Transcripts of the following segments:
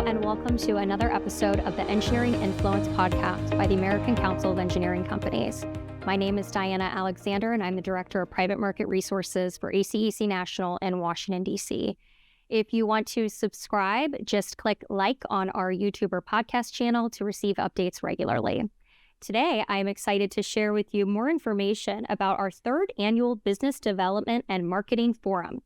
and welcome to another episode of the Engineering Influence podcast by the American Council of Engineering Companies. My name is Diana Alexander, and I'm the Director of Private Market Resources for ACEC National in Washington, D.C. If you want to subscribe, just click like on our YouTube or podcast channel to receive updates regularly. Today, I am excited to share with you more information about our third annual Business Development and Marketing Forum.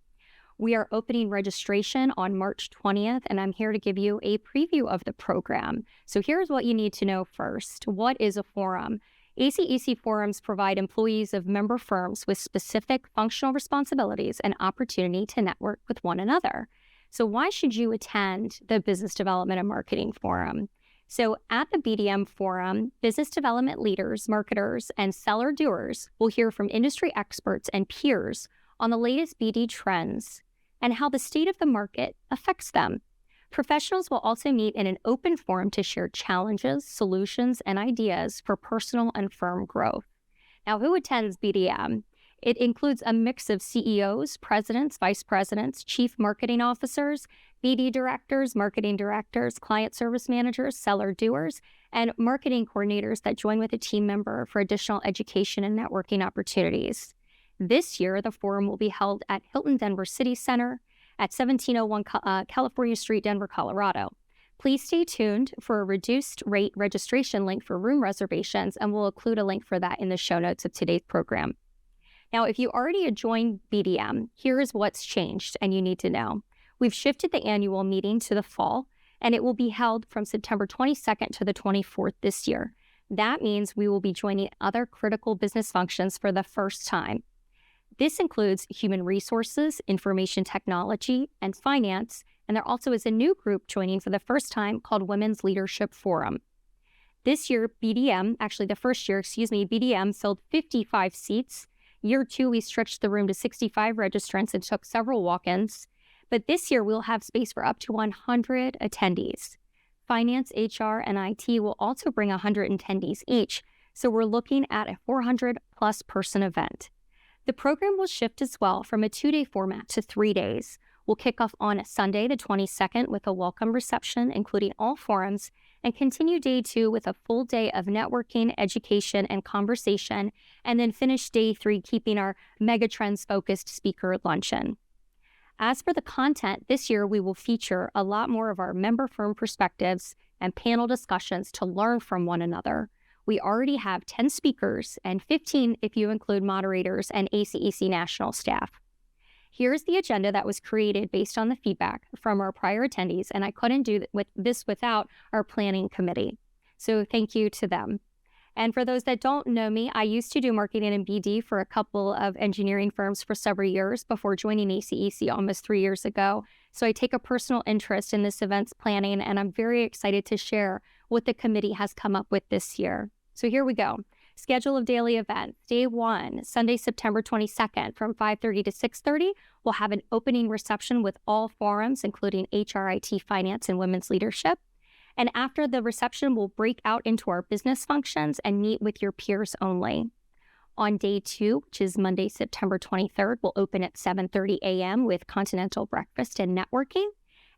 We are opening registration on March 20th, and I'm here to give you a preview of the program. So here's what you need to know first. What is a forum? ACEC forums provide employees of member firms with specific functional responsibilities and opportunity to network with one another. So why should you attend the Business Development and Marketing Forum? So at the BDM Forum, business development leaders, marketers, and seller doers will hear from industry experts and peers on the latest BD trends and how the state of the market affects them. Professionals will also meet in an open forum to share challenges, solutions, and ideas for personal and firm growth. Now, who attends BDM? It includes a mix of CEOs, presidents, vice presidents, chief marketing officers, BD directors, marketing directors, client service managers, seller doers, and marketing coordinators that join with a team member for additional education and networking opportunities. This year, the forum will be held at Hilton Denver City Center at 1701 California Street, Denver, Colorado. Please stay tuned for a reduced rate registration link for room reservations, and we'll include a link for that in the show notes of today's program. Now, if you already joined BDM, here is what's changed and you need to know. We've shifted the annual meeting to the fall, and it will be held from September 22nd to the 24th this year. That means we will be joining other critical business functions for the first time. This includes human resources, information technology, and finance, and there also is a new group joining for the first time called Women's Leadership Forum. This year, BDM filled 55 seats. Year 2, we stretched the room to 65 registrants and took several walk-ins. But this year, we'll have space for up to 100 attendees. Finance, HR, and IT will also bring 100 attendees each, so we're looking at a 400-plus person event. The program will shift as well from a 2-day format to 3 days. We'll kick off on a Sunday, the 22nd, with a welcome reception, including all forums, and continue day 2 with a full day of networking, education, and conversation, and then finish day 3 keeping our megatrends-focused speaker luncheon. As for the content, this year we will feature a lot more of our member firm perspectives and panel discussions to learn from one another. We already have 10 speakers and 15 if you include moderators and ACEC national staff. Here's the agenda that was created based on the feedback from our prior attendees, and I couldn't do this without our planning committee. So thank you to them. And for those that don't know me, I used to do marketing and BD for a couple of engineering firms for several years before joining ACEC almost 3 years ago. So I take a personal interest in this event's planning, and I'm very excited to share what the committee has come up with this year. So here we go. Schedule of daily events. Day 1, Sunday, September 22nd, from 5:30 to 6:30, we'll have an opening reception with all forums, including HR, IT, Finance, and Women's Leadership. And after the reception, we'll break out into our business functions and meet with your peers only. On day 2, which is Monday, September 23rd, we'll open at 7:30 a.m. with continental breakfast and networking.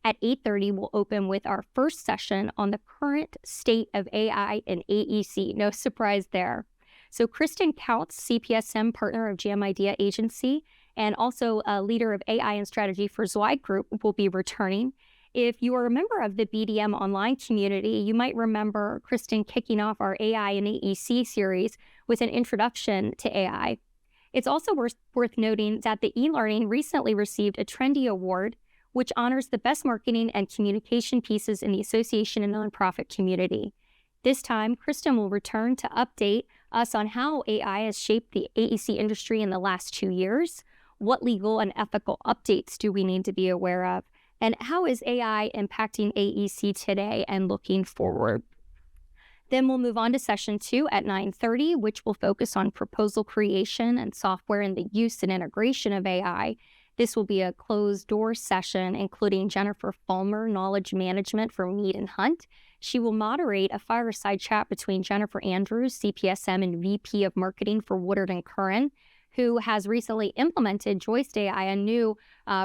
At 8:30, we'll open with our first session on the current state of AI and AEC. No surprise there. So Kristen Counts, CPSM partner of Jam Idea Agency, and also a leader of AI and strategy for Zweig Group, will be returning. If you are a member of the BDM online community, you might remember Kristen kicking off our AI and AEC series with an introduction to AI. It's also worth noting that the e-learning recently received a Trendy Award, which honors the best marketing and communication pieces in the association and nonprofit community. This time, Kristen will return to update us on how AI has shaped the AEC industry in the last 2 years, what legal and ethical updates do we need to be aware of, and how is AI impacting AEC today and looking forward. Then we'll move on to session 2 at 9:30, which will focus on proposal creation and software and the use and integration of AI. This will be a closed-door session, including Jennifer Fulmer, Knowledge Management for Mead and Hunt. She will moderate a fireside chat between Jennifer Andrews, CPSM and VP of Marketing for Woodard & Curran, who has recently implemented Joist AI, a new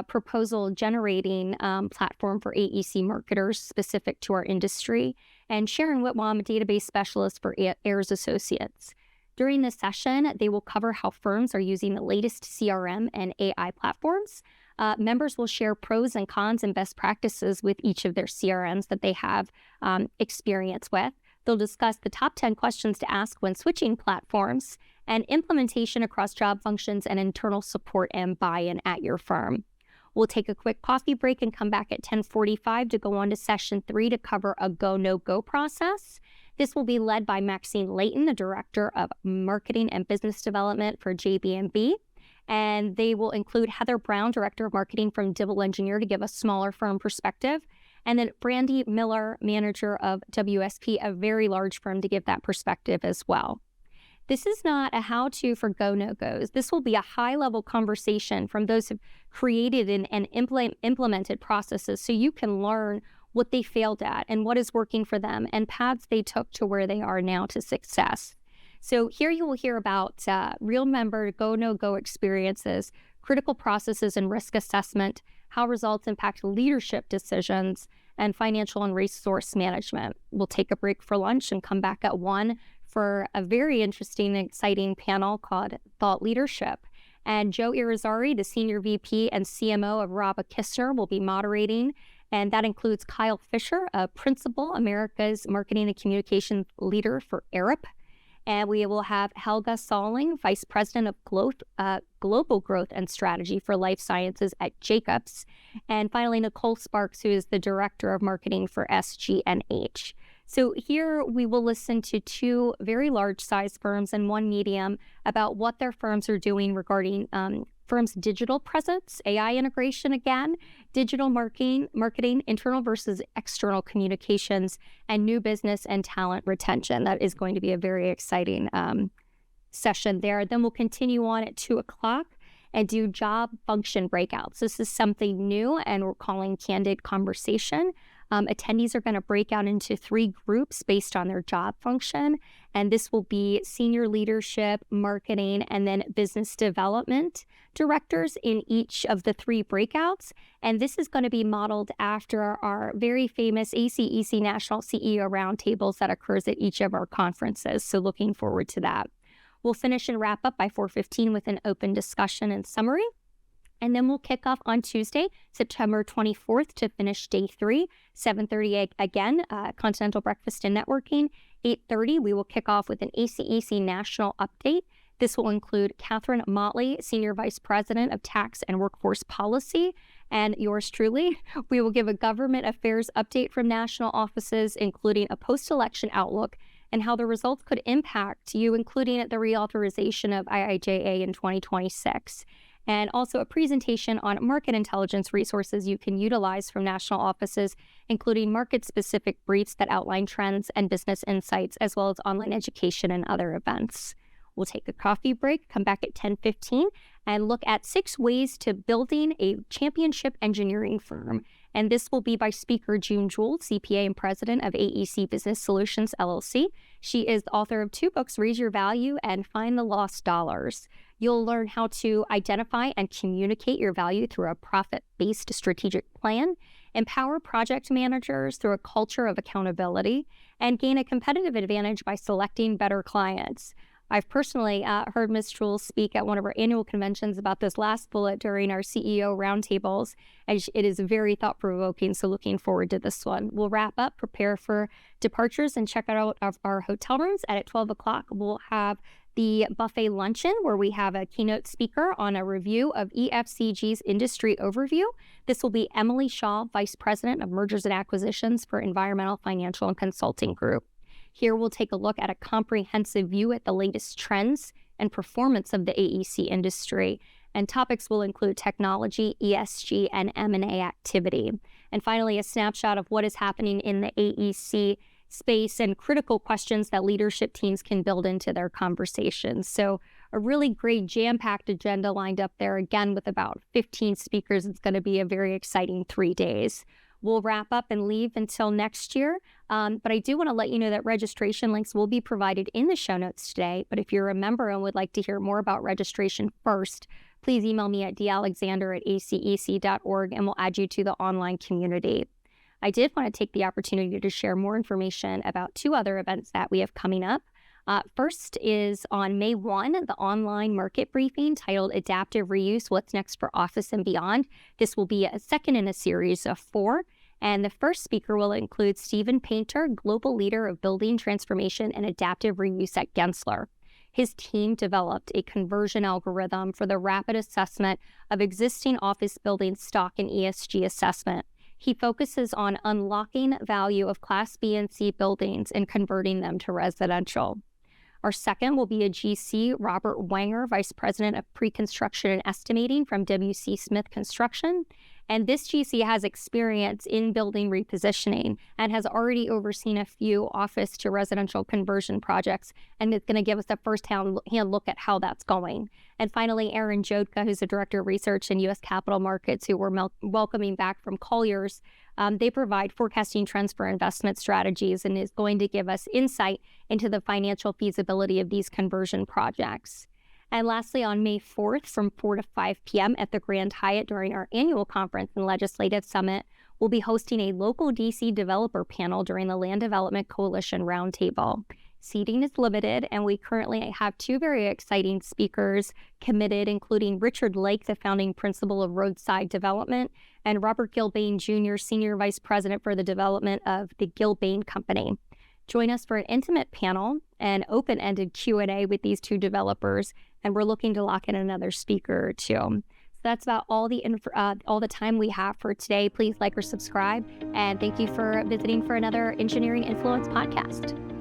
proposal generating platform for AEC marketers specific to our industry, and Sharon Whitwam, a database specialist for Ayers Associates. During this session, they will cover how firms are using the latest CRM and AI platforms. Members will share pros and cons and best practices with each of their CRMs that they have experience with. They'll discuss the top 10 questions to ask when switching platforms and implementation across job functions and internal support and buy-in at your firm. We'll take a quick coffee break and come back at 10:45 to go on to session 3 to cover a go, no go process. This will be led by Maxine Layton, the Director of Marketing and Business Development for JB&B. And they will include Heather Brown, Director of Marketing from Dibble Engineer, to give a smaller firm perspective. And then Brandy Miller, Manager of WSP, a very large firm, to give that perspective as well. This is not a how-to for go, no-goes. This will be a high-level conversation from those who've created and implemented processes so you can learn what they failed at and what is working for them and paths they took to where they are now to success. So here you will hear about real member go, no-go experiences, critical processes and risk assessment, how results impact leadership decisions, and financial and resource management. We'll take a break for lunch and come back at 1 for a very interesting and exciting panel called Thought Leadership. And Joe Irizarry, the Senior VP and CMO of Raba Kistner, will be moderating. And that includes Kyle Fisher, a Principal, America's Marketing and Communications Leader for Arup. And we will have Helga Salling, Vice President of Global Growth and Strategy for Life Sciences at Jacobs. And finally, Nicole Sparks, who is the Director of Marketing for SG&H. So here we will listen to 2 very large size firms and 1 medium about what their firms are doing regarding firms' digital presence, AI integration again, digital marketing, internal versus external communications, and new business and talent retention. That is going to be a very exciting session there. Then we'll continue on at 2 o'clock and do job function breakouts. This is something new, and we're calling Candid Conversation. Attendees are going to break out into 3 groups based on their job function, and this will be senior leadership, marketing, and then business development directors in each of the 3 breakouts. And this is going to be modeled after our very famous ACEC National CEO Roundtables that occurs at each of our conferences. So looking forward to that. We'll finish and wrap up by 4:15 with an open discussion and summary. And then we'll kick off on Tuesday, September 24th to finish day 3, 7:30 again, Continental Breakfast and Networking. 8:30, we will kick off with an ACEC National Update. This will include Catherine Motley, Senior Vice President of Tax and Workforce Policy, and yours truly. We will give a government affairs update from national offices, including a post-election outlook and how the results could impact you, including the reauthorization of IIJA in 2026. And also a presentation on market intelligence resources you can utilize from national offices, including market-specific briefs that outline trends and business insights, as well as online education and other events. We'll take a coffee break, come back at 10:15, and look at 6 ways to building a championship engineering firm. And this will be by speaker June Jewell, CPA and President of AEC Business Solutions, LLC. She is the author of 2 books, Raise Your Value and Find the Lost Dollars. You'll learn how to identify and communicate your value through a profit-based strategic plan, empower project managers through a culture of accountability, and gain a competitive advantage by selecting better clients. I've personally heard Ms. Jewell speak at one of our annual conventions about this last bullet during our CEO roundtables, and it is very thought-provoking, so looking forward to this one. We'll wrap up, prepare for departures, and check out our hotel rooms. And at 12 o'clock, we'll have the buffet luncheon, where we have a keynote speaker on a review of EFCG's industry overview. This will be Emily Shaw, Vice President of Mergers and Acquisitions for Environmental Financial and Consulting Group. Here we'll take a look at a comprehensive view at the latest trends and performance of the AEC industry. And topics will include technology, ESG, and M&A activity. And finally, a snapshot of what is happening in the AEC space and critical questions that leadership teams can build into their conversations. So a really great jam-packed agenda lined up there, again, with about 15 speakers. It's going to be a very exciting 3 days. We'll wrap up and leave until next year. But I do want to let you know that registration links will be provided in the show notes today. But if you're a member and would like to hear more about registration first, please email me at dalexander@acec.org and we'll add you to the online community. I did want to take the opportunity to share more information about 2 other events that we have coming up. First is on May 1, the online market briefing titled Adaptive Reuse, What's Next for Office and Beyond. This will be a second in a series of 4. And the first speaker will include Stephen Painter, Global Leader of Building Transformation and Adaptive Reuse at Gensler. His team developed a conversion algorithm for the rapid assessment of existing office building stock and ESG assessment. He focuses on unlocking value of Class B and C buildings and converting them to residential. Our second will be a GC, Robert Wanger, Vice President of Pre-Construction and Estimating from W.C. Smith Construction. And this GC has experience in building repositioning and has already overseen a few office to residential conversion projects, and it's going to give us a first-hand look at how that's going. And finally, Aaron Jodka, who's the Director of Research in U.S. Capital Markets, who we're welcoming back from Colliers. They provide forecasting trends for investment strategies and is going to give us insight into the financial feasibility of these conversion projects. And lastly, on May 4th from 4 to 5 p.m. at the Grand Hyatt during our annual conference and legislative summit, we'll be hosting a local DC developer panel during the Land Development Coalition Roundtable. Seating is limited, and we currently have 2 very exciting speakers committed, including Richard Lake, the founding principal of Roadside Development, and Robert Gilbane Jr., Senior Vice President for the development of the Gilbane Company. Join us for an intimate panel and open-ended Q&A with these 2 developers, and we're looking to lock in another speaker or 2. So that's about all the time we have for today. Please like or subscribe, and thank you for visiting for another Engineering Influence podcast.